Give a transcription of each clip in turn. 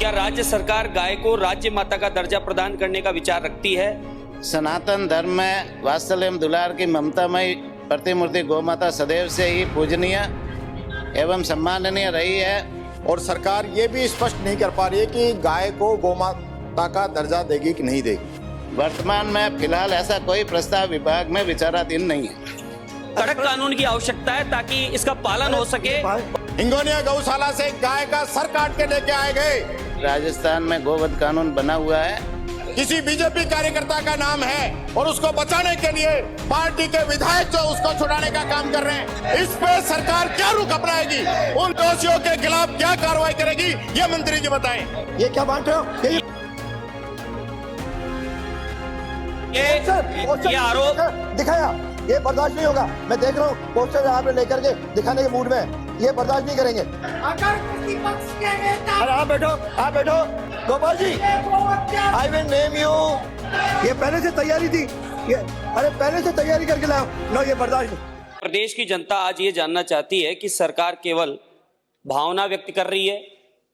क्या राज्य सरकार गाय को राज्य माता का दर्जा प्रदान करने का विचार रखती है? सनातन धर्म में वात्सल्य एवं दुलार की ममतामयी प्रतिमूर्ति गौ माता सदैव से ही पूजनीय एवं सम्माननीय रही है और सरकार ये भी स्पष्ट नहीं कर पा रही है कि गाय को गौ माता का दर्जा देगी कि नहीं देगी। वर्तमान में फिलहाल ऐसा कोई प्रस्ताव विभाग में विचाराधीन नहीं है। कड़क कानून की आवश्यकता है ताकि इसका पालन हो सके। हिंगोनिया गौशाला से गाय का सर काट के लेके आए गए। राजस्थान में गोवध कानून बना हुआ है, किसी बीजेपी कार्यकर्ता का नाम है और उसको बचाने के लिए पार्टी के विधायक जो उसको छुड़ाने का काम कर रहे हैं। इस पे सरकार क्या रुख अपनाएगी, उन दोषियों के खिलाफ क्या कार्रवाई करेगी, ये मंत्री जी बताएं। ये क्या बांट रहे हो? ये आरोप दिखाया, ये बर्दाश्त नहीं होगा। मैं देख रहा हूँ पोस्टर यहाँ पे लेकर के दिखाने के मूड में, ये बर्दाश्त नहीं करेंगे। अरे आप बैठो Gopal ji, I will name you. ये पहले से तैयारी थी, ये अरे पहले से तैयारी करके लाओ। नो, ये बर्दाश्त नहीं। प्रदेश की जनता आज ये जानना चाहती है कि सरकार केवल भावना व्यक्त कर रही है,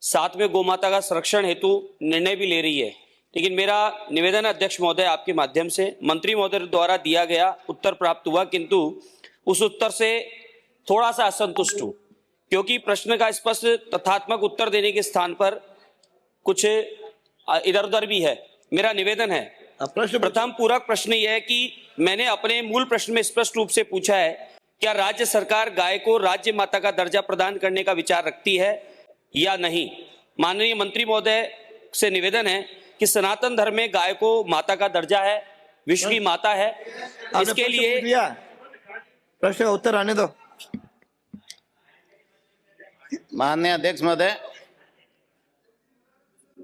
साथ में गौमाता का संरक्षण हेतु निर्णय भी ले रही है। लेकिन मेरा निवेदन है अध्यक्ष महोदय आपके माध्यम से, मंत्री महोदय द्वारा दिया गया उत्तर प्राप्त हुआ, किंतु उस उत्तर से थोड़ा सा असंतुष्ट हूं, क्योंकि प्रश्न का स्पष्ट तथ्यात्मक उत्तर देने के स्थान पर कुछ इधर उधर भी है। मेरा निवेदन है, प्रथम पूरक प्रश्न यह है कि मैंने अपने मूल प्रश्न में स्पष्ट रूप से पूछा है, क्या राज्य सरकार गाय को राज्य माता का दर्जा प्रदान करने का विचार रखती है या नहीं। माननीय मंत्री महोदय से निवेदन है कि सनातन धर्म में गाय को माता का दर्जा है, विश्व की माता है। इसके लिए प्रश्न का उत्तर आने दो। माननीय अध्यक्ष महोदय,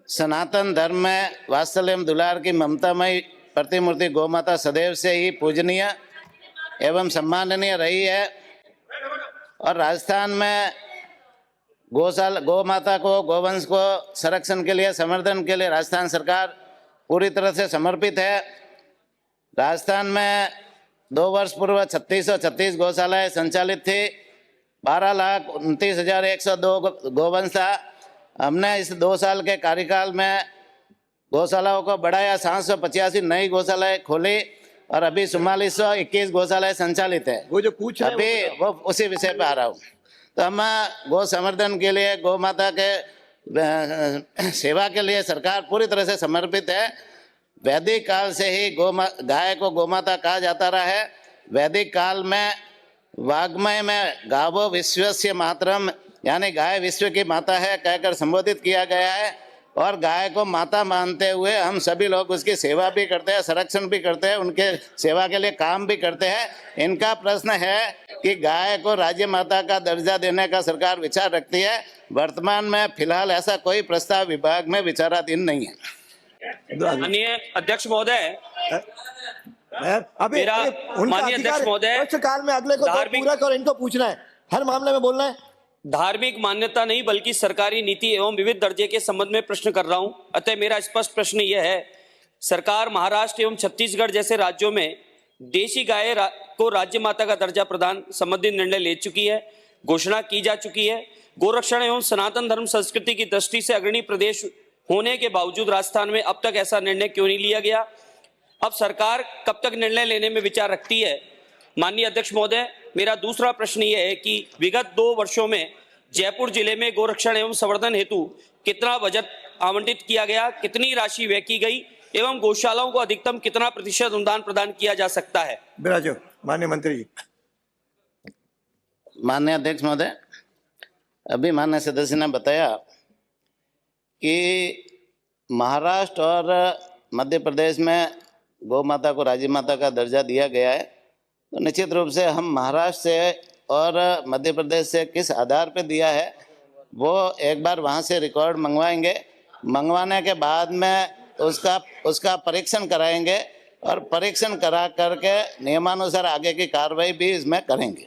सनातन धर्म में वात्सल्य एवं दुलार की ममतामयी प्रतिमूर्ति गौ माता सदैव से ही पूजनीय एवं सम्माननीय रही है और राजस्थान में गौ माता को, गोवंश को संरक्षण के लिए, संवर्धन के लिए राजस्थान सरकार पूरी तरह से समर्पित है। राजस्थान में 2 वर्ष पूर्व 3636 गौशालाएं संचालित थी, 12,29,102 गोवंश था। हमने इस 2 साल के कार्यकाल में गौशालाओं को बढ़ाया, 785 नई गौशालाएं खोली और अभी 4421 गौशालाएं संचालित है। वो जो पूछ रहे हैं अभी वो उसी विषय पे आ रहा हूँ। तो हम गौ संवर्धन के लिए, गौ माता के सेवा के लिए सरकार पूरी तरह से समर्पित है। वैदिक काल से ही गाय को गोमाता कहा जाता रहा है। वैदिक काल में वाग्मय में गावो विश्वस्य मातरम, यानी गाय विश्व की माता है कहकर संबोधित किया गया है और गाय को माता मानते हुए हम सभी लोग उसकी सेवा भी करते हैं, संरक्षण भी करते हैं, उनके सेवा के लिए काम भी करते हैं। इनका प्रश्न है कि गाय को राज्य माता का दर्जा देने का सरकार विचार रखती है। वर्तमान में फिलहाल ऐसा कोई प्रस्ताव विभाग में विचाराधीन नहीं है। माननीय अध्यक्ष महोदय, अभी माननीय अध्यक्ष महोदय, काल में अगले को पूरा कर, इनको पूछना है, हर मामले में बोलना है। धार्मिक मान्यता नहीं बल्कि सरकारी नीति एवं विविध दर्जे के संबंध में प्रश्न कर रहा हूं। अतः मेरा स्पष्ट प्रश्न यह है, सरकार महाराष्ट्र एवं छत्तीसगढ़ जैसे राज्यों में देशी गाय को राज्य माता का दर्जा प्रदान संबंधित निर्णय ले चुकी है, घोषणा की जा चुकी है। गोरक्षण एवं सनातन धर्म संस्कृति की दृष्टि से अग्रणी प्रदेश होने के बावजूद राजस्थान में अब तक ऐसा निर्णय क्यों नहीं लिया गया। अब सरकार कब तक निर्णय लेने में विचार रखती है। माननीय अध्यक्ष महोदय, मेरा दूसरा प्रश्न यह है कि विगत 2 वर्षों में जयपुर जिले में गोरक्षण एवं संवर्धन हेतु कितना बजट आवंटित किया गया, कितनी राशि व्यय की गई एवं गौशालाओं को अधिकतम कितना प्रतिशत अनुदान प्रदान किया जा सकता है। माननीय मंत्री जी। माननीय अध्यक्ष महोदय, अभी माननीय सदस्य ने बताया कि महाराष्ट्र और मध्य प्रदेश में गौ माता को राज्य माता का दर्जा दिया गया है, तो निश्चित रूप से हम महाराष्ट्र से और मध्य प्रदेश से किस आधार पर दिया है वो एक बार वहाँ से रिकॉर्ड मंगवाएंगे। मंगवाने के बाद में उसका परीक्षण कराएंगे और परीक्षण करा करके नियमानुसार आगे की कार्रवाई भी इसमें करेंगे।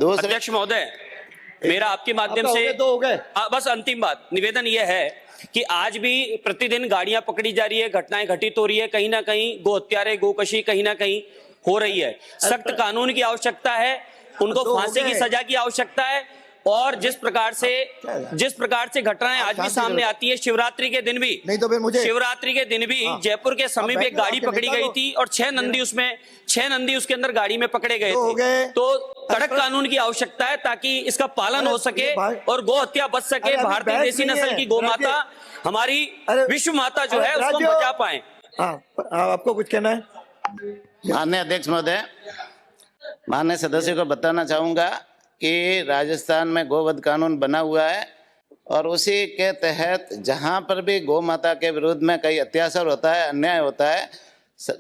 दूसरे अध्यक्ष महोदय, मेरा आपके माध्यम से बस अंतिम बात, निवेदन यह है कि आज भी प्रतिदिन गाड़ियां पकड़ी जा रही है, घटनाएं घटित हो रही है, कहीं ना कहीं गो हत्यारे, गोकशी कहीं ना कहीं हो रही है। सख्त कानून की आवश्यकता है, उनको फांसी की सजा की आवश्यकता है और जिस प्रकार से घटनाएं आज भी सामने आती है, शिवरात्रि के दिन भी, नहीं तो फिर मुझे शिवरात्रि के दिन भी जयपुर के समीप आप एक गाड़ी बैठ जाओ, पकड़ी आपके गई नेता थी और 6 नंदी उसके अंदर गाड़ी में पकड़े गए तो हो थे। गए। तो कड़क कानून की आवश्यकता है ताकि इसका पालन हो सके और गो हत्या बच सके, अरे अभी भारतीय बहस देसी नहीं नस्ल है। की गौ माता, हमारी अरे विश्व माता जो अरे है उसको हम राज्यों- बचा पाए। हाँ, आपको कुछ कहना है? माननीय अध्यक्ष महोदय, माननीय सदस्य को बताना चाहूँगा कि राजस्थान में गोवध कानून बना हुआ है और उसी के तहत जहाँ पर भी गौ माता के विरुद्ध में कई अत्याचार होता है, अन्याय होता है,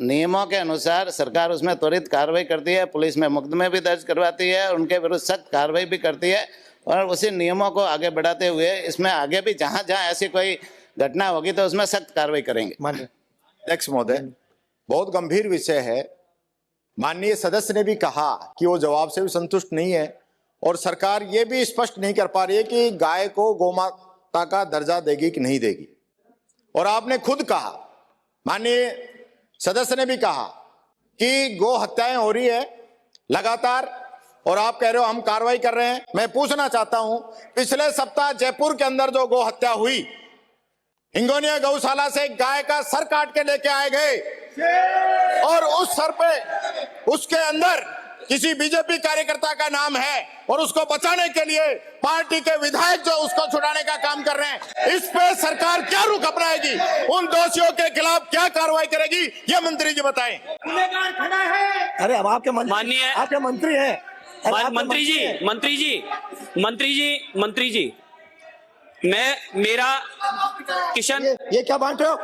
नियमों के अनुसार सरकार उसमें त्वरित कार्रवाई करती है, पुलिस में मुकदमे भी दर्ज करवाती है और उनके विरुद्ध सख्त कार्रवाई भी करती है और उसी नियमों को आगे बढ़ाते हुए इसमें आगे भी जहाँ जहाँ ऐसी कोई घटना होगी तो उसमें सख्त कार्रवाई करेंगे। मान्य अध्यक्ष महोदय, बहुत गंभीर विषय है। माननीय सदस्य ने भी कहा कि वो जवाब से भी संतुष्ट नहीं है और सरकार ये भी स्पष्ट नहीं कर पा रही है कि गाय को गौमाता का दर्जा देगी कि नहीं देगी। और आपने खुद कहा, माननीय सदस्य ने भी कहा कि गौ हत्याएं हो रही है लगातार और आप कह रहे हो हम कार्रवाई कर रहे हैं। मैं पूछना चाहता हूं, पिछले सप्ताह जयपुर के अंदर जो गौ हत्या हुई, हिंगोनिया गौशाला से गाय का सर काट के लेके आए गए और उस सर पे उसके अंदर किसी बीजेपी कार्यकर्ता का नाम है और उसको बचाने के लिए पार्टी के विधायक जो उसको छुड़ाने का काम कर रहे हैं। इस पे सरकार क्या रुख अपनाएगी, उन दोषियों के खिलाफ क्या कार्रवाई करेगी, ये मंत्री जी बताएं। अरे अब आपके माननीय- आपके मंत्री हैं। अरे आपके मंत्री जी, मेरा किशन ये क्या बांट रहे हो?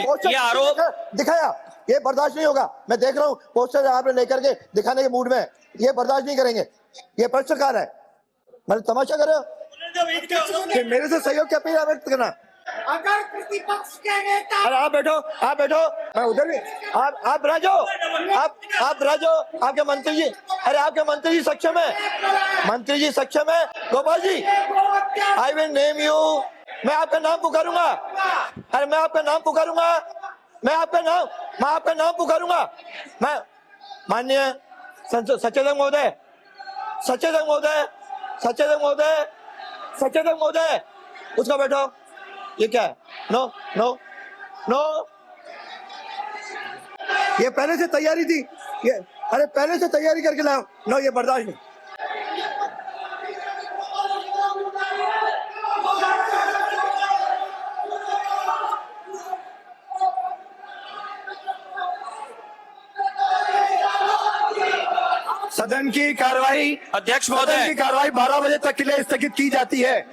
पोस्टर ये आरोप दिखाया, ये बर्दाश्त नहीं होगा। मैं देख रहा हूँ पोस्टर आपने लेकर के दिखाने के मूड में, ये बर्दाश्त नहीं करेंगे। ये भ्रष्टाचार है। मतलब तमाशा कर रहे हो कि मेरे से सहयोग की अपील व्यक्त करना। अगर प्रतिपक्ष के नेता अरे आप बैठो, मैं उधर भी आप राजो, आप राजो, आपके मंत्री जी, अरे आपके मंत्री जी सक्षम है, Gopal ji, I will name you, मैं आपका नाम पुकारूंगा, अरे मैं आपका नाम पुकारूंगा, मैं माननीय सचेतक महोदय, उसका बैठो। ये क्या है? नो, ये पहले से तैयारी थी, ये अरे पहले से तैयारी करके लाओ। नो, ये बर्दाश्त नहीं। सदन की कार्रवाई अध्यक्ष महोदय, 12 बजे तक के लिए स्थगित की जाती है।